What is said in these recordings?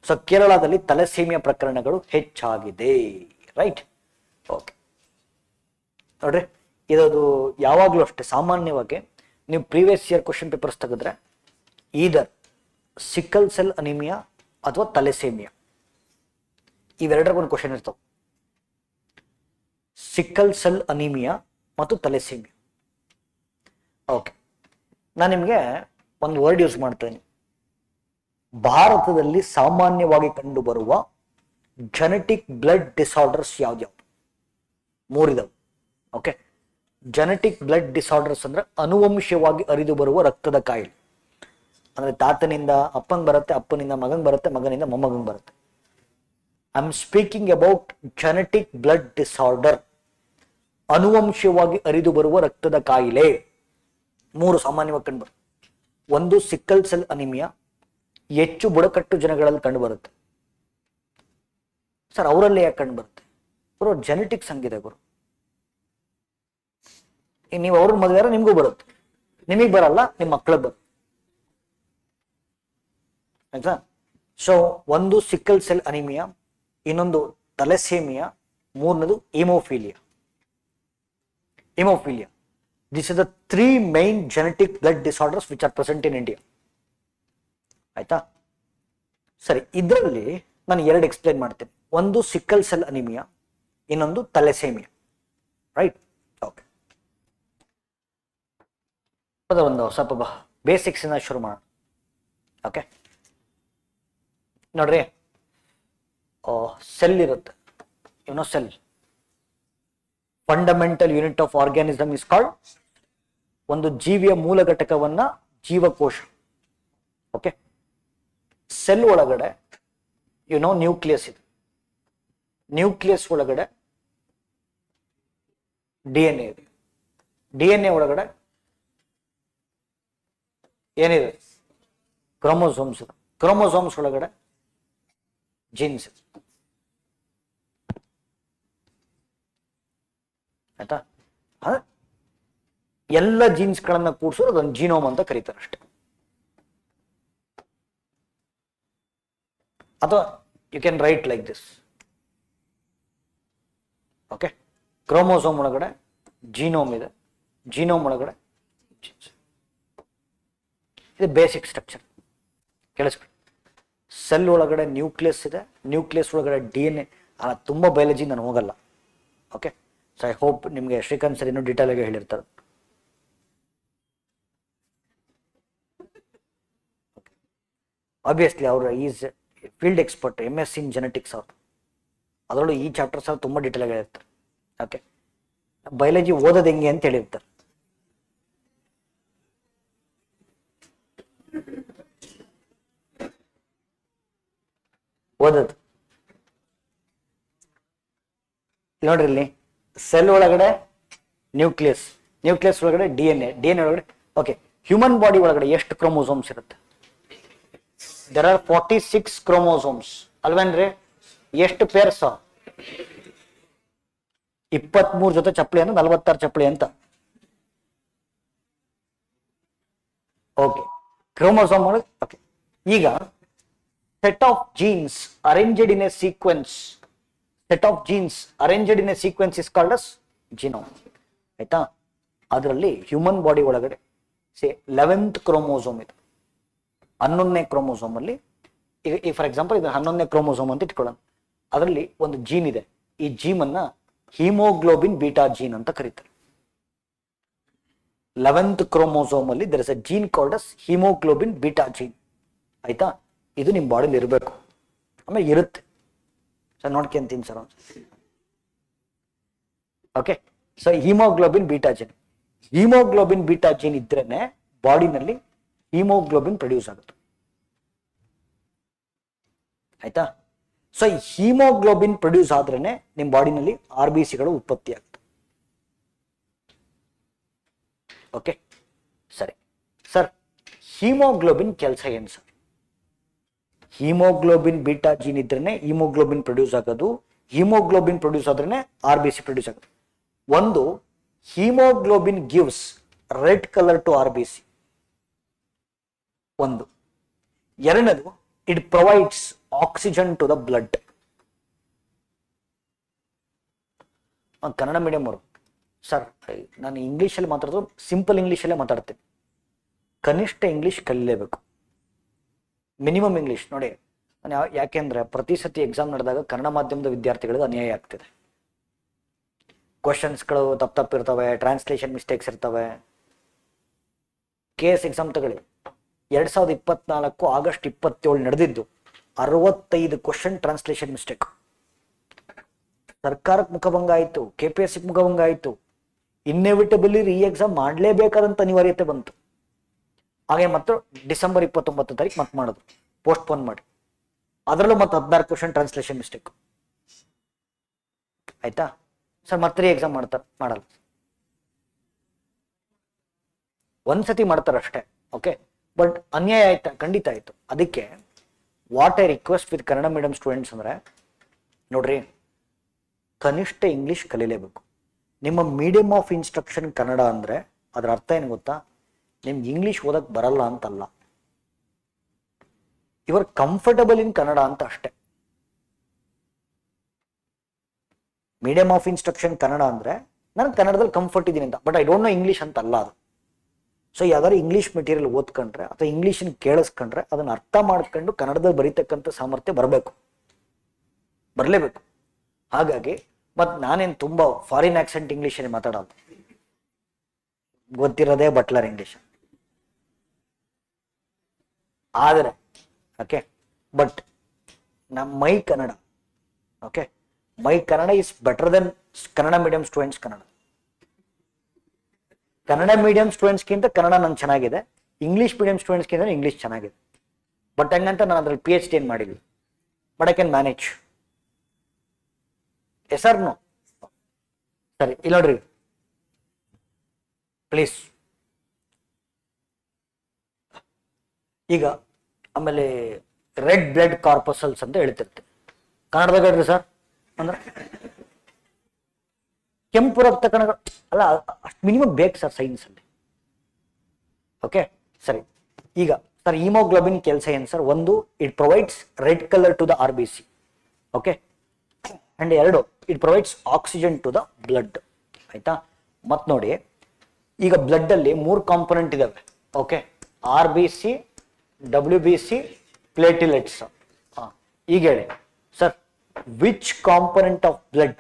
So ಕೇರಳದಲ್ಲಿ ತಲೆಸೀಮಿಯಾ ಪ್ರಕರಣಗಳು ಹೆಚ್ಚಾಗಿದೆ. ರೈಟ್. ಓಕೆ, ನೋಡ್ರಿ, ಇದದು ಯಾವಾಗಲೂ ಅಷ್ಟೇ ಸಾಮಾನ್ಯವಾಗಿ ನೀವು ಪ್ರೀವಿಯಸ್ ಇಯರ್ ಕ್ವಶನ್ ಪೇಪರ್ಸ್ ತೆಗೆದ್ರೆ ಈದರ್ ಸಿಕ್ಕಲ್ ಸೆಲ್ ಅನಿಮಿಯಾ ಅಥವಾ ತಲೆಸೇಮಿಯಾ ಇವೆರಡರಿಗೊಂದು ಕ್ವಶನ್ ಇರ್ತಾವೆ. ಸಿಕ್ಕಲ್ ಸೆಲ್ ಅನಿಮಿಯಾ ಮತ್ತು ತಲೆಸೇಮಿಯಾ. ಓಕೆ, ನಾನು ನಿಮಗೆ ಒಂದು ವರ್ಡ್ ಯೂಸ್ ಮಾಡ್ತೇನೆ. ಭಾರತದಲ್ಲಿ ಸಾಮಾನ್ಯವಾಗಿ ಕಂಡುಬರುವ ಜೆನೆಟಿಕ್ ಬ್ಲಡ್ ಡಿಸಾರ್ಡರ್ಸ್ ಯಾವ್ದ್ಯಾವ್ದು? ಮೂರಿದವು. ಓಕೆ, ಜೆನೆಟಿಕ್ ಬ್ಲಡ್ ಡಿಸಾರ್ಡರ್ಸ್ ಅಂದ್ರೆ ಅನುವಂಶೀಯವಾಗಿ ಹರಿದು ಬರುವ ರಕ್ತದ ಕಾಯಿಲೆ. ಅಂದ್ರೆ ತಾತನಿಂದ ಅಪ್ಪಂಗೆ ಬರುತ್ತೆ, ಅಪ್ಪನಿಂದ ಮಗಂಗೆ ಬರುತ್ತೆ, ಮಗನಿಂದ ಮೊಮ್ಮಗಂಗೆ ಬರುತ್ತೆ. I am speaking about genetic blood disorder, ಅನುವಂಶೀಯವಾಗಿ ಹರಿದು ಬರುವ ರಕ್ತದ ಕಾಯಿಲೆ. ಮೂರು ಸಾಮಾನ್ಯವಾಗಿ ಕಂಡುಬರುತ್ತೆ. ಒಂದು ಸಿಕ್ಕಲ್ ಸೆಲ್ ಅನಿಮಿಯಾ, ಹೆಚ್ಚು ಬುಡಕಟ್ಟು ಜನಗಳಲ್ಲಿ ಕಂಡು ಬರುತ್ತೆ. ಸರ್ ಅವರಲ್ಲಿ ಯಾಕೆ ಕಂಡು ಬರುತ್ತೆ? ಗುರು ಜೆನೆಟಿಕ್ಸ್ ಹಂಗಿದೆ ಗುರು. ನೀವು ಅವ್ರ ಮದುವೆ ನಿಮ್ಗೂ ಬರುತ್ತೆ, ನಿಮಗೆ ಬರಲ್ಲ, ನಿಮ್ಮ ಮಕ್ಕಳಿಗೆ ಬರುತ್ತೆ. ಆಯ್ತಾ? ಸೊ ಒಂದು ಸಿಕ್ಕಲ್ ಸೆಲ್ ಅನಿಮಿಯಾ, ಇನ್ನೊಂದು ತಲೆಸೇಮಿಯಾ, ಮೂರನೇದು haemophilia. Haemophilia, this is the 3 main genetic blood disorders which are present in India. ಆಯ್ತಾ? ಸರಿ, ಇದರಲ್ಲಿ ನಾನು ಎರಡು ಎಕ್ಸ್ಪ್ಲೇನ್ ಮಾಡ್ತೇನೆ. ಒಂದು ಸಿಕ್ಕಲ್ ಸೆಲ್ ಅನಿಮಿಯಾ, ಇನ್ನೊಂದು ತಲೆಸೇಮಿಯಾ. ರೈಟ್. ಓಕೆ, ಒಂದು ಸ್ವಲ್ಪ ಬೇಸಿಕ್ಸ್ ಇಂದ ಶುರು ಮಾಡೋಣ. ಓಕೆ, ನೋಡ್ರಿ, ಸೆಲ್ ಇರುತ್ತೆ. Cell fundamental unit of organism is called. ಒಂದು ಜೀವಿಯ ಮೂಲ ಘಟಕವನ್ನ ಜೀವಕೋಶ. ಓಕೆ, ಸೆಲ್ ಒಳಗಡೆ ನ್ಯೂಕ್ಲಿಯಸ್ ಇದೆ. ನ್ಯೂಕ್ಲಿಯಸ್ ಒಳಗಡೆ ಡಿಎನ್ಎ ಇದೆ. ಡಿಎನ್ಎ ಒಳಗಡೆ ಏನಿದೆ? ಕ್ರೋಮೋಸೋಮ್ಸ್ ಇದೆ. ಕ್ರೋಮೋಸೋಮ್ಸ್ ಒಳಗಡೆ ಜೀನ್ಸ್ ಇದೆ. ಆಯ್ತಾ? ಎಲ್ಲ ಜೀನ್ಸ್ಗಳನ್ನ ಕೂಡಿಸೋದು ಅದೊಂದು ಜೀನೋಮ್ ಅಂತ ಕರೀತಾರೆ ಅಷ್ಟೇ. ಅಥವಾ you can write like this. Okay, chromosome ಒಳಗಡೆ ಜೀನೋಮ್ ಇದೆ, ಜೀನೋಮ್ ಒಳಗಡೆ ಜೀನ್ಸ್. ಇದು ಬೇಸಿಕ್ ಸ್ಟ್ರಕ್ಚರ್. ಕೇಳಿಸ್ಕೊಳ್ಳಿ. ಸೆಲ್ ಒಳಗಡೆ ನ್ಯೂಕ್ಲಿಯಸ್ ಇದೆ, ನ್ಯೂಕ್ಲಿಯಸ್ ಒಳಗಡೆ ಡಿಎನ್ಎ. ತುಂಬ ಬಯಾಲಜಿ ನಾನು ಹೋಗಲ್ಲ. ಓಕೆ, ಸೊ ಐ ಹೋಪ್ ನಿಮಗೆ ಶ್ರೀಕಾಂತ್ ಸರ್ ಇನ್ನೂ ಡೀಟೇಲ್ ಆಗಿ ಹೇಳಿರ್ತಾರೆ. ಆಬ್ವಿಯಸ್ಲಿ ಅವರು is field expert, MS in genetics ಅವರು. ಅದರಲ್ಲೂ ಈ ಚಾಪ್ಟರ್ಸ್ ಅವ್ರು ತುಂಬ ಡೀಟೇಲ್ ಆಗಿ ಹೇಳಿರ್ತಾರೆ. ಓಕೆ, ಬಯಾಲಜಿ ಓದೋದು ಹೆಂಗೆ ಅಂತ ಹೇಳಿರ್ತಾರೆ. ಓದೋದು ನೋಡ್ರಿ, ಇಲ್ಲಿ ಸೆಲ್ ಒಳಗಡೆ ನ್ಯೂಕ್ಲಿಯಸ್, ನ್ಯೂಕ್ಲಿಯಸ್ ಒಳಗಡೆ ಡಿಎನ್ಎ, ಡಿಎನ್ಎ ಒಳಗಡೆ. ಓಕೆ, ಹ್ಯೂಮನ್ ಬಾಡಿ ಒಳಗಡೆ ಎಷ್ಟು ಕ್ರೋಮೋಸೋಮ್ಸ್ ಇರುತ್ತೆ? ದೇರ್ ಆರ್ 46 ಕ್ರೋಮೋಸೋಮ್ಸ್ ಅಲ್ವೇನ್ರಿ? ಎಷ್ಟು ಪೇರ್ಸ್? 23 ಜೊತೆ ಚಪ್ಪಲಿ ಅಂದ್ರೆ 46 ಚಪ್ಪಲಿ ಅಂತ. ಓಕೆ, ಕ್ರೋಮೋಸೋಮ್ ಒಳಗೆ. ಓಕೆ, ಈಗ set of genes arranged in a sequence, set of genes arranged in a sequence is called as genome. ಆಯ್ತಾ? ಅದರಲ್ಲಿ ಹ್ಯೂಮನ್ ಬಾಡಿ ಒಳಗಡೆ 11th ಕ್ರೋಮೋಸೋಮ್ ಇದೆ. 11ನೇ ಕ್ರೋಮೋಸೋಮ್ ಅಲ್ಲಿ ಈಗ ಫಾರ್ ಎಕ್ಸಾಂಪಲ್ ಇದು 11ನೇ ಕ್ರೋಮೋಸೋಮ್ ಅಂತ ಇಟ್ಕೊಳ್ಳೋಣ. ಅದರಲ್ಲಿ ಒಂದು ಜೀನ್ ಇದೆ. ಈ ಜೀನ್ ಅನ್ನ ಹಿಮೋಗ್ಲೋಬಿನ್ ಬೀಟಾ ಜೀನ್ ಅಂತ ಕರೀತಾರೆ. 11th ಕ್ರೋಮೋಸೋಮ್ ಅಲ್ಲಿ there is a gene called as haemoglobin beta gene. ಆಯ್ತಾ? ಇದು ನಿಮ್ಮ ಬಾಡಿಲಿ ಇರಬೇಕು, ಆಮೇಲೆ ಇರುತ್ತೆ. ಸರ್ ನೋಡ್ಕೊಂತೀನಿ sir. Okay, so haemoglobin beta gene, haemoglobin beta gene ಇದ್ರೇನೆ ಬಾಡಿನಲ್ಲಿ ಹಿಮೋಗ್ಲೋಬಿನ್ ಪ್ರೊಡ್ಯೂಸ್ ಆಗುತ್ತೆ. ಆಯ್ತಾ? ಸೊ ಹಿಮೋಗ್ಲೋಬಿನ್ ಪ್ರೊಡ್ಯೂಸ್ ಆದ್ರೇನೆ ನಿಮ್ಮ ಬಾಡಿನಲ್ಲಿ RBCಗಳು ಉತ್ಪತ್ತಿ ಆಗುತ್ತೆ. ಓಕೆ, ಸರಿ ಸರ್, ಹಿಮೋಗ್ಲೋಬಿನ್ ಕೆಲಸ ಏನು ಸರ್? ಹಿಮೋಗ್ಲೋಬಿನ್ ಬೀಟಾ ಜೀನ್ ಇದ್ರೇನೆ ಹಿಮೋಗ್ಲೋಬಿನ್ ಪ್ರೊಡ್ಯೂಸ್ ಆಗೋದು. ಹಿಮೋಗ್ಲೋಬಿನ್ ಪ್ರೊಡ್ಯೂಸ್ ಆದ್ರೇನೆ RBC ಪ್ರೊಡ್ಯೂಸ್ ಆಗುತ್ತೆ. ಒಂದು, haemoglobin gives red colour to RBC. ಒಂದು. ಎರಡನೇದು, it provides oxygen to the blood. Kannada medium ಅವರು ಸರ್, ನಾನು ಇಂಗ್ಲೀಷಲ್ಲಿ ಮಾತಾಡೋದು ಸಿಂಪಲ್ ಇಂಗ್ಲೀಷಲ್ಲೇ ಮಾತಾಡ್ತೀನಿ. ಕನಿಷ್ಠ ಇಂಗ್ಲೀಷ್ ಕಲಿಲೇಬೇಕು, ಮಿನಿಮಮ್ ಇಂಗ್ಲೀಷ್. ನೋಡಿ, ನಾನು ಯಾಕೆಂದ್ರೆ ಪ್ರತಿ ಸತಿ ಎಕ್ಸಾಮ್ ನಡೆದಾಗ ಕನ್ನಡ ಮಾಧ್ಯಮದ ವಿದ್ಯಾರ್ಥಿಗಳಿಗೆ ಅನ್ಯಾಯ ಆಗ್ತಿದೆ. ಕ್ವಶನ್ಸ್ಗಳು ತಪ್ಪಿರ್ತವೆ, ಟ್ರಾನ್ಸ್ಲೇಷನ್ ಮಿಸ್ಟೇಕ್ಸ್ ಇರ್ತವೆ. KS ಎಕ್ಸಾಮ್ ತಗೊಳ್ಳಿ, 2024 ಆಗಸ್ಟ್ 27 ನಡೆದಿದ್ದು 65 ಕ್ವಶನ್ ಟ್ರಾನ್ಸ್ಲೇಷನ್ ಮಿಸ್ಟೇಕ್. ಸರ್ಕಾರಕ್ಕೆ ಮುಖಭಂಗ ಆಯಿತು, KPSC ಮುಖಭಂಗ ಆಯಿತು. ಇನ್ನೆವಿಟಬಲಿ ಈ ಎಕ್ಸಾಮ್ ಮಾಡಲೇಬೇಕಾದಂತ ಅನಿವಾರ್ಯತೆ ಬಂತು. ಹಾಗೆ ಮತ್ತು ಡಿಸೆಂಬರ್ 29 ತಾರೀಕು ಮತ್ತೆ ಮಾಡೋದು, ಪೋಸ್ಟ್ಪೋನ್ ಮಾಡಿ. ಅದರಲ್ಲೂ ಮತ್ತೆ 16 ಕ್ವಶನ್ ಟ್ರಾನ್ಸ್ಲೇಷನ್ ಮಿಸ್ಟೇಕ್. ಆಯ್ತಾ ಸರ್? ಮತ್ತೆ ಎಕ್ಸಾಮ್ ಮಾಡಲ್ಲ. ಒಂದ್ಸತಿ ಮಾಡ್ತಾರಷ್ಟೇ. ಓಕೆ, ಬಟ್ ಅನ್ಯಾಯ ಆಯ್ತಾ? ಖಂಡಿತ ಆಯ್ತು. ಅದಕ್ಕೆ what I request with Kannada medium students ಅಂದ್ರೆ, ನೋಡ್ರಿ, ಕನಿಷ್ಠ ಇಂಗ್ಲಿಷ್ ಕಲೀಲೇಬೇಕು. ನಿಮ್ಮ ಮೀಡಿಯಂ ಆಫ್ ಇನ್ಸ್ಟ್ರಕ್ಷನ್ ಕನ್ನಡ ಅಂದ್ರೆ ಅದ್ರ ಅರ್ಥ ಏನು ಗೊತ್ತಾ? ನಿಮ್ಗೆ ಇಂಗ್ಲಿಷ್ ಓದಕ್ ಬರಲ್ಲ ಅಂತಲ್ಲ, ಇವರ್ ಕಂಫರ್ಟಬಲ್ ಇನ್ ಕನ್ನಡ ಅಂತ ಅಷ್ಟೇ. ಮೀಡಿಯಂ ಆಫ್ ಇನ್ಸ್ಟ್ರಕ್ಷನ್ ಕನ್ನಡ ಅಂದ್ರೆ ನಾನು ಕನ್ನಡದಲ್ಲಿ ಕಂಫರ್ಟ್ ಇದೀನಿ ಅಂತ, but I don't know English ಅಂತ ಅಲ್ಲ ಅದು. ಸೊ ಯಾವ್ದಾದ್ರು ಇಂಗ್ಲಿಷ್ ಮೆಟೀರಿಯಲ್ ಓದ್ಕೊಂಡ್ರೆ ಅಥವಾ ಇಂಗ್ಲಿಷನ್ ಕೇಳಿಸ್ಕೊಂಡ್ರೆ ಅದನ್ನ ಅರ್ಥ ಮಾಡ್ಕೊಂಡು ಕನ್ನಡದಲ್ಲಿ ಬರೀತಕ್ಕಂಥ ಸಾಮರ್ಥ್ಯ ಬರಲೇಬೇಕು. ಹಾಗಾಗಿ ಮತ್ ನಾನೇನು ತುಂಬಾ ಫಾರಿನ್ ಆಕ್ಸೆಂಟ್ ಇಂಗ್ಲಿಷಲ್ಲಿ ಮಾತಾಡೋದು, ಗೊತ್ತಿರೋದೇ ಬಟ್ಲರ್ ಇಂಗ್ಲಿಷ್. ಆದರೆ okay, but my Kannada, okay, my Kannada is better then Kannada medium students Kannada. Kannada medium ಸ್ಟೂಡೆಂಟ್ಸ್ಗಿಂತ ಕನ್ನಡ ನಂಗೆ ಚೆನ್ನಾಗಿದೆ, ಇಂಗ್ಲಿಷ್ ಮೀಡಿಯಂ ಸ್ಟೂಡೆಂಟ್ಸ್ಗಿಂತ ಇಂಗ್ಲಿಷ್ ಚೆನ್ನಾಗಿದೆ. ಬಟ್ ಹಂಗಂತ ನಾನು ಅದ್ರಲ್ಲಿ PhD ಏನು ಮಾಡಿಲ್ಲ, but I can manage. Yes or no? ಸರಿ, ಇಲ್ಲಿ ನೋಡ್ರಿ ಪ್ಲೀಸ್. ಈಗ ಆಮೇಲೆ ರೆಡ್ ಬ್ಲಡ್ ಕಾರ್ಪಸಲ್ಸ್ ಅಂತ ಹೇಳ್ತಿರ್ತೀವಿ ಕನ್ನಡದಾಗ, ಹೇಳ್ರಿ ಸರ್ ಅಂದ್ರೆ ಕೆಂಪು ರಕ್ತ ಕಣಗಳು ಅಲ್ಲ, ಅಷ್ಟು ಮಿನಿಮಮ್ ಬೇಕು ಸರ್ ಸೈನ್ಸ್ ಅಲ್ಲಿ. ಓಕೆ ಸರಿ. ಈಗ ಸರ್ ಹಿಮೋಗ್ಲೋಬಿನ್ ಕೆಲಸ ಏನು ಸರ್? ಒಂದು, it provides red colour to the RBC. Okay, and ಎರಡು, it provides oxygen to the blood. ಆಯ್ತಾ? ಮತ್ ನೋಡಿ, ಈಗ ಬ್ಲಡ್ ಅಲ್ಲಿ 3 ಕಾಂಪೊನೆಂಟ್ ಇದಾವೆ. Okay, RBC, WBC, platelets. ಈಗ ಹೇಳಿ sir, which component of blood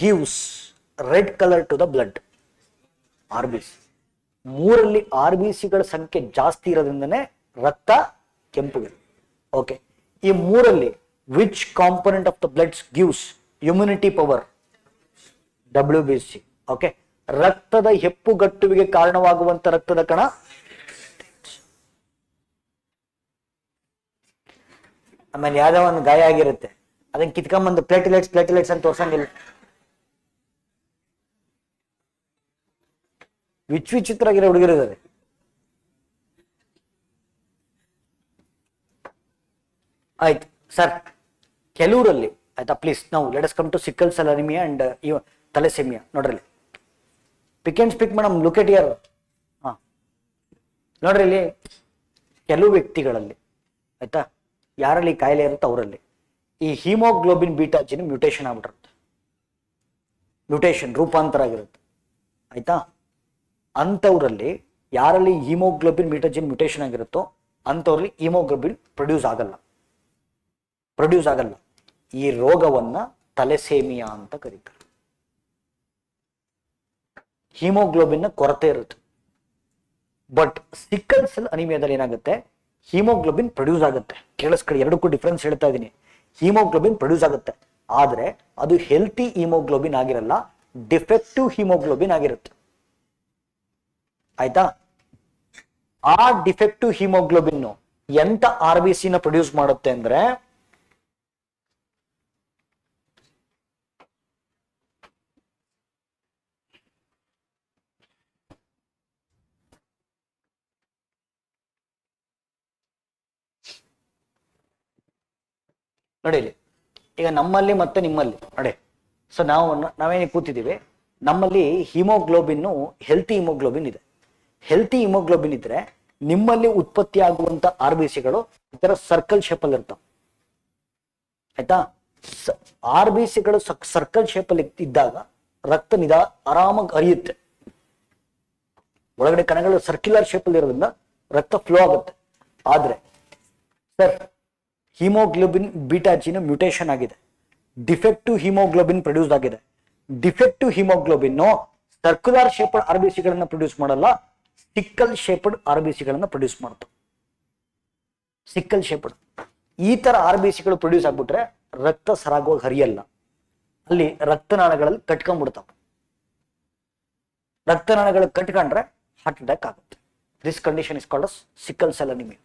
gives red colour to the blood? RBC. 3ರಲ್ಲಿ RBCಗಳ ಸಂಖ್ಯೆ ಜಾಸ್ತಿ ಇರೋದ್ರಿಂದನೇ ರಕ್ತ ಕೆಂಪುಗೆ. ಓಕೆ, ಈ 3ರಲ್ಲಿ which component of the blood gives immunity power? WBC. Okay, ರಕ್ತದ ಹೆಪ್ಪುಗಟ್ಟುವಿಗೆ ಕಾರಣವಾಗುವಂತ ರಕ್ತದ ಕಣ. ಆಮೇಲೆ ಯಾವ್ದೋ ಒಂದು ಗಾಯ ಆಗಿರುತ್ತೆ, ಅದನ್ನ ಕಿತ್ಕೊಂಬಂದು ಪ್ಲೇಟಿಲೆಟ್ಸ್ ಅಂತ ತೋರ್ಸಂಗಿಲ್ಲ. ವಿಚಿತ್ರ ಆಗಿರೋ ಹುಡುಗಿರಿದ್ದಾರೆ. ಆಯ್ತು ಸರ್, ಕೆಲವರಲ್ಲಿ ಆಯ್ತಾ, ಪ್ಲೀಸ್ ನಾವು let us come to sickle cell anaemia and thalassaemia. ನೋಡ್ರಿ, pick and speak madam, look at here. ನೋಡ್ರಿ, ಇಲ್ಲಿ ಕೆಲವು ವ್ಯಕ್ತಿಗಳಲ್ಲಿ ಆಯ್ತಾ, ಯಾರಲ್ಲಿ ಕಾಯಿಲೆ ಇರುತ್ತೆ ಅವರಲ್ಲಿ ಈ ಹಿಮೋಗ್ಲೋಬಿನ್ ಬೀಟಾ ಜಿನ್ ಮ್ಯೂಟೇಶನ್ ಆಗ್ಬಿಟ್ಟಿರುತ್ತೆ, ಮ್ಯೂಟೇಶನ್ ರೂಪಾಂತರ ಆಗಿರುತ್ತೆ. ಆಯ್ತಾ? ಅಂಥವ್ರಲ್ಲಿ ಯಾರಲ್ಲಿ ಹಿಮೋಗ್ಲೋಬಿನ್ ಬೀಟಾ ಜಿನ್ ಮ್ಯೂಟೇಶನ್ ಆಗಿರುತ್ತೋ ಅಂಥವ್ರಲ್ಲಿ ಹಿಮೋಗ್ಲೋಬಿನ್ ಪ್ರೊಡ್ಯೂಸ್ ಆಗಲ್ಲ. ಈ ರೋಗವನ್ನ ಥಾಲಸೆಮಿಯಾ ಅಂತ ಕರೀತಾರೆ. ಹಿಮೋಗ್ಲೋಬಿನ್ ಕೊರತೆ ಇರುತ್ತೆ. ಬಟ್ ಸಿಕ್ಕಲ್ ಸೆಲ್ ಅನಿಮಿಯಾದಲ್ಲಿ ಏನಾಗುತ್ತೆ? ಹಿಮೋಗ್ಲೋಬಿನ್ ಪ್ರೊಡ್ಯೂಸ್ ಆಗುತ್ತೆ. ಕೇಳಿಸ್ಕೊಳ್ಳಿ, ಎರಡಕ್ಕೂ ಡಿಫ್ರೆನ್ಸ್ ಹೇಳ್ತಾ ಇದ್ದೀನಿ. ಹಿಮೋಗ್ಲೋಬಿನ್ ಪ್ರೊಡ್ಯೂಸ್ ಆಗುತ್ತೆ, ಆದ್ರೆ ಅದು ಹೆಲ್ತಿ ಹಿಮೋಗ್ಲೋಬಿನ್ ಆಗಿರಲ್ಲ, ಡಿಫೆಕ್ಟಿವ್ ಹಿಮೋಗ್ಲೋಬಿನ್ ಆಗಿರುತ್ತೆ. ಆಯ್ತಾ? ಆ ಡಿಫೆಕ್ಟಿವ್ ಹಿಮೋಗ್ಲೋಬಿನ್ ಎಂತ RBC ನ ಪ್ರೊಡ್ಯೂಸ್ ಮಾಡುತ್ತೆ ಅಂದ್ರೆ, ನೋಡಿ ಈಗ ನಮ್ಮಲ್ಲಿ ಮತ್ತೆ ನಿಮ್ಮಲ್ಲಿ ನೋಡಿ. ಸೊ ನಾವೇನು ಕೂತಿದ್ದೀವಿ, ನಮ್ಮಲ್ಲಿ ಹಿಮೋಗ್ಲೋಬಿನ್ ಹೆಲ್ತಿ ಹಿಮೋಗ್ಲೋಬಿನ್ ಇದೆ. ಹೆಲ್ತಿ ಹಿಮೋಗ್ಲೋಬಿನ್ ಇದ್ರೆ ನಿಮ್ಮಲ್ಲಿ ಉತ್ಪತ್ತಿ ಆಗುವಂತ ಆರ್ ಬಿ ಸಿಗಳು ಈ ತರ ಸರ್ಕಲ್ ಶೇಪ್ ಅಲ್ಲಿ ಇರ್ತಾವ. ಆಯ್ತಾ? ಆರ್ ಬಿ ಸಿಗಳು ಸರ್ಕಲ್ ಶೇಪ್ ಅಲ್ಲಿ ಇದ್ದಾಗ ರಕ್ತ ಆರಾಮಾಗಿ ಹರಿಯುತ್ತೆ. ಒಳಗಡೆ ಕಣಗಳು ಸರ್ಕ್ಯುಲರ್ ಶೇಪ್ ಅಲ್ಲಿ ಇರೋದ್ರಿಂದ ರಕ್ತ ಫ್ಲೋ ಆಗುತ್ತೆ. ಆದ್ರೆ sir, haemoglobin beta gene mutation ಆಗಿದೆ, ಡಿಫೆಕ್ಟಿವ್ ಹಿಮೋಗ್ಲೋಬಿನ್ ಪ್ರೊಡ್ಯೂಸ್ ಆಗಿದೆ. Defective haemoglobin circular shaped R B ಸಿಗಳನ್ನ ಪ್ರೊಡ್ಯೂಸ್ ಮಾಡಲ್ಲ, ಸಿಕ್ಕಲ್ ಶೇಪ್ಡ್ ಆರ್ ಬಿ ಸಿಗಳನ್ನ ಪ್ರೊಡ್ಯೂಸ್ ಮಾಡ್ತವೆ. ಸಿಕ್ಕಲ್ ಶೇಪ್ಡ್ ಈ ತರ ಆರ್ ಬಿ ಸಿಗಳು ಪ್ರೊಡ್ಯೂಸ್ ಆಗ್ಬಿಟ್ರೆ ರಕ್ತ ಸರಾಗವಾಗಿ ಹರಿಯಲ್ಲ, ಅಲ್ಲಿ ರಕ್ತನಾಳಗಳಲ್ಲಿ ಕಟ್ಕೊಂಡ್ಬಿಡ್ತಾವ. ರಕ್ತನಾಳಗಳು ಕಟ್ಕೊಂಡ್ರೆ ಹಾರ್ಟ್ ಅಟ್ಯಾಕ್ ಆಗುತ್ತೆ. This condition is called as sickle cell anaemia.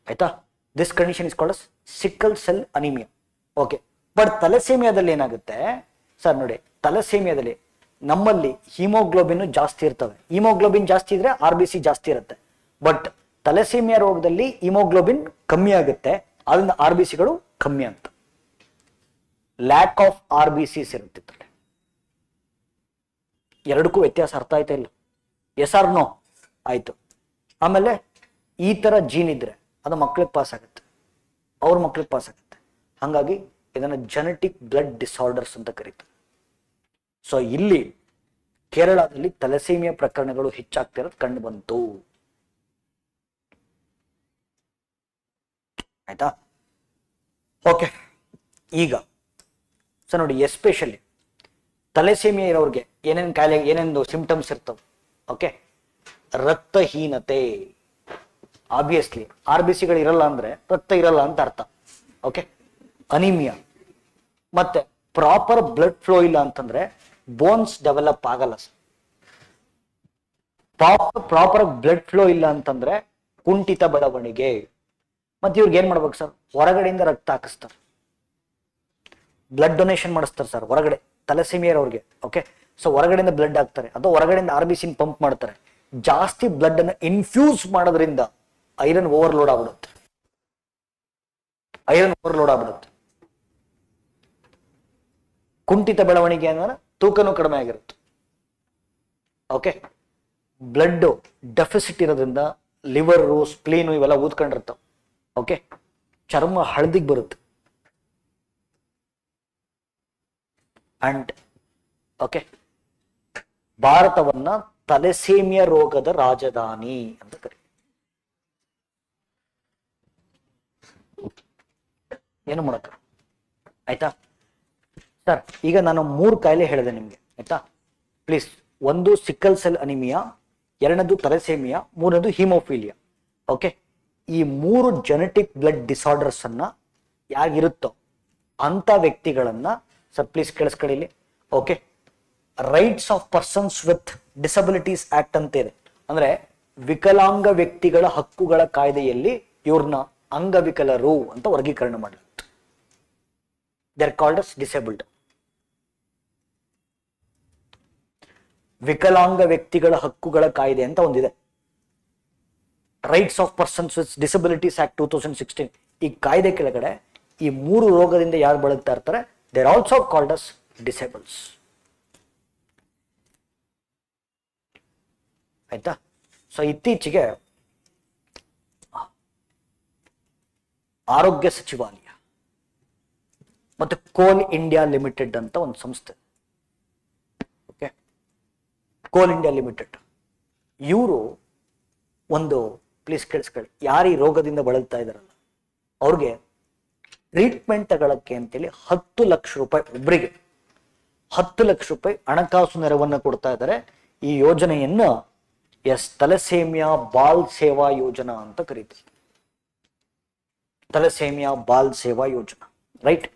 ಆಯ್ತಾ? This condition is called as sickle cell anaemia. Okay, but ತಲೆಸೇಮಿಯಾದಲ್ಲಿ ಏನಾಗುತ್ತೆ ಸರ್ ನೋಡಿ, ತಲೆಸೇಮಿಯಾದಲ್ಲಿ ನಮ್ಮಲ್ಲಿ ಹಿಮೋಗ್ಲೋಬಿನ್ ಜಾಸ್ತಿ ಇರ್ತವೆ. ಹಿಮೋಗ್ಲೋಬಿನ್ ಜಾಸ್ತಿ ಇದ್ರೆ ಆರ್ ಬಿ ಸಿ ಜಾಸ್ತಿ ಇರುತ್ತೆ. ಬಟ್ ತಲೆಸೇಮಿಯಾ ರೋಗದಲ್ಲಿ ಹಿಮೋಗ್ಲೋಬಿನ್ ಕಮ್ಮಿ ಆಗುತ್ತೆ, ಅದರಿಂದ ಆರ್ ಬಿ ಸಿಗಳು ಕಮ್ಮಿ ಅಂತ. Lack of R B Cs ಇರುತ್ತೆ. ಎರಡಕ್ಕೂ ವ್ಯತ್ಯಾಸ ಅರ್ಥ ಆಯ್ತಾ ಇಲ್ಲ? Yes or no? ಆಯ್ತು. ಆಮೇಲೆ ಈ ತರ ಜೀನ್ ಇದ್ರೆ ಅದು ಮಕ್ಳಿಗೆ ಪಾಸ್ ಆಗುತ್ತೆ, ಅವ್ರ ಮಕ್ಳಿಗೆ ಪಾಸ್ ಆಗುತ್ತೆ. ಹಾಗಾಗಿ ಇದನ್ನ ಜೆನೆಟಿಕ್ ಬ್ಲಡ್ ಡಿಸಾರ್ಡರ್ಸ್ ಅಂತ ಕರೀತಾರೆ. ಸೊ ಇಲ್ಲಿ ಕೇರಳದಲ್ಲಿ ತಲೆಸೇಮಿಯಾ ಪ್ರಕರಣಗಳು ಹೆಚ್ಚಾಗ್ತಿರೋದು ಕಂಡು ಬಂತು. ಆಯ್ತಾ? ಓಕೆ, ಈಗ ಸೊ ನೋಡಿ, ಎಸ್ಪೆಷಲಿ ತಲೆಸೇಮಿಯಾ ಇರೋರಿಗೆ ಏನೇನು ಕಾಯಿಲೆ, ಏನೇನು ಸಿಂಪ್ಟಮ್ಸ್ ಇರ್ತವೆ. ಓಕೆ, ರಕ್ತಹೀನತೆ, ಆಬ್ವಿಯಸ್ಲಿ ಆರ್ ಬಿ ಸಿಗಳು ಇರಲ್ಲ ಅಂದ್ರೆ ರಕ್ತ ಇರಲ್ಲ ಅಂತ ಅರ್ಥ. ಓಕೆ, ಅನಿಮಿಯಾ, ಮತ್ತೆ ಪ್ರಾಪರ್ ಬ್ಲಡ್ ಫ್ಲೋ ಇಲ್ಲ ಅಂತಂದ್ರೆ ಬೋನ್ಸ್ ಡೆವಲಪ್ ಆಗಲ್ಲ ಸರ್. ಪ್ರಾಪರ್ ಬ್ಲಡ್ ಫ್ಲೋ ಇಲ್ಲ ಅಂತಂದ್ರೆ ಕುಂಠಿತ ಬೆಳವಣಿಗೆ. ಮತ್ತೆ ಇವ್ರಿಗೆ ಏನ್ ಮಾಡ್ಬೇಕು ಸರ್? ಹೊರಗಡೆಯಿಂದ ರಕ್ತ ಹಾಕಿಸ್ತಾರೆ, ಬ್ಲಡ್ ಡೊನೇಷನ್ ಮಾಡಿಸ್ತಾರೆ ಸರ್ ಹೊರಗಡೆ, ತಲೆಸೇಮಿಯರ್ ಅವ್ರಿಗೆ. ಓಕೆ, ಸೊ ಹೊರಗಡೆಯಿಂದ ಬ್ಲಡ್ ಹಾಕ್ತಾರೆ ಅಥವಾ ಹೊರಗಡೆಯಿಂದ ಆರ್ ಬಿ ಸಿನ್ ಪಂಪ್ ಮಾಡ್ತಾರೆ. ಜಾಸ್ತಿ ಬ್ಲಡ್ ಅನ್ನು ಇನ್ಫ್ಯೂಸ್ ಮಾಡೋದ್ರಿಂದ ಐರನ್ ಓವರ್ಲೋಡ್ ಆಗ್ಬಿಡುತ್ತೆ. ಕುಂಠಿತ ಬೆಳವಣಿಗೆ ಅಂದ್ರೆ ತೂಕನೂ ಕಡಿಮೆ ಆಗಿರುತ್ತೆ. ಓಕೆ, ಬ್ಲಡ್ ಡೆಫಿಸಿಟ್ ಇರೋದ್ರಿಂದ ಲಿವರು, ಸ್ಪ್ಲೀನು ಇವೆಲ್ಲ ಊದ್ಕೊಂಡಿರ್ತಾವ. ಓಕೆ, ಚರ್ಮ ಹಳದಿಗೆ ಬರುತ್ತೆ. ಅಂಡ್ ಓಕೆ, ಭಾರತವನ್ನ ತಲೆಸೇಮಿಯಾ ರೋಗದ ರಾಜಧಾನಿ ಅಂತ ಕರೀತಾರೆ. ಏನು ಮಾಡಕ? ಆಯ್ತಾ ಸರ್? ಈಗ ನಾನು 3 ಕಾಯಿಲೆ ಹೇಳಿದೆ ನಿಮ್ಗೆ. ಆಯ್ತಾ? ಪ್ಲೀಸ್, ಒಂದು ಸಿಕ್ಕಲ್ ಸೆಲ್ ಅನಿಮಿಯಾ, ಎರಡನೇದು ತಲೆಸೇಮಿಯಾ, ಮೂರನೇದು ಹಿಮೋಫಿಲಿಯಾ. ಓಕೆ, ಈ 3 ಜೆನೆಟಿಕ್ ಬ್ಲಡ್ ಡಿಸಾರ್ಡರ್ಸ್ ಅನ್ನ ಯಾರಿರುತ್ತೋ ಅಂತ ವ್ಯಕ್ತಿಗಳನ್ನ ಸರ್ ಪ್ಲೀಸ್ ಕೇಳಿಸ್ಕೊಳ್ಳಿ. Okay, rights of persons with disabilities act ಅಂತ ಇದೆ. ಅಂದ್ರೆ ವಿಕಲಾಂಗ ವ್ಯಕ್ತಿಗಳ ಹಕ್ಕುಗಳ ಕಾಯ್ದೆಯಲ್ಲಿ ಇವ್ರನ್ನ ಅಂಗವಿಕಲರು ಅಂತ ವರ್ಗೀಕರಣ ಮಾಡಲಾಗುತ್ತೆ. They are called as disabled. ವಿಕಲಾಂಗ ವ್ಯಕ್ತಿಗಳ ಹಕ್ಕುಗಳ ಕಾಯ್ದೆ ಅಂತ ಒಂದಿದೆ, rights of persons with disabilities act 2016. ಈ ಕಾಯ್ದೆ ಕೆಳಗಡೆ ಈ 3 ರೋಗದಿಂದ ಯಾರು ಬಳಲ್ತಾ ಇರ್ತಾರೆ, they are also called as disables. ಆಯ್ತಾ? ಸೊ ಇತ್ತೀಚೆಗೆ ಆರೋಗ್ಯ ಸಚಿವಾಲಯ ಮತ್ತೆ ಕೋಲ್ ಇಂಡಿಯಾ ಲಿಮಿಟೆಡ್ ಅಂತ ಒಂದು ಸಂಸ್ಥೆ. ಓಕೆ, ಕೋಲ್ ಇಂಡಿಯಾ ಲಿಮಿಟೆಡ್ ಇವರು ಒಂದು, ಪ್ಲೀಸ್ ಕೇಳಿಸ್ಕೊಳ್ಳಿ, ಯಾರು ಈ ರೋಗದಿಂದ ಬಳಲ್ತಾ ಇದಾರಲ್ಲ ಅವ್ರಿಗೆ ಟ್ರೀಟ್ಮೆಂಟ್ ತಗೊಳಕ್ಕೆ ಅಂತೇಳಿ 10 ಲಕ್ಷ ರೂಪಾಯಿ ಒಬ್ಬರಿಗೆ 10 ಲಕ್ಷ ರೂಪಾಯಿ ಹಣಕಾಸು ನೆರವನ್ನು ಕೊಡ್ತಾ ಇದ್ದಾರೆ. ಈ ಯೋಜನೆಯನ್ನು ತಲೆಸೇಮಿಯಾ ಬಾಲ್ ಸೇವಾ ಯೋಜನಾ ಅಂತ ಕರೀತೀವಿ. ತಲೆಸೇಮಿಯಾ ಬಾಲ್ ಸೇವಾ ಯೋಜನಾ, ರೈಟ್?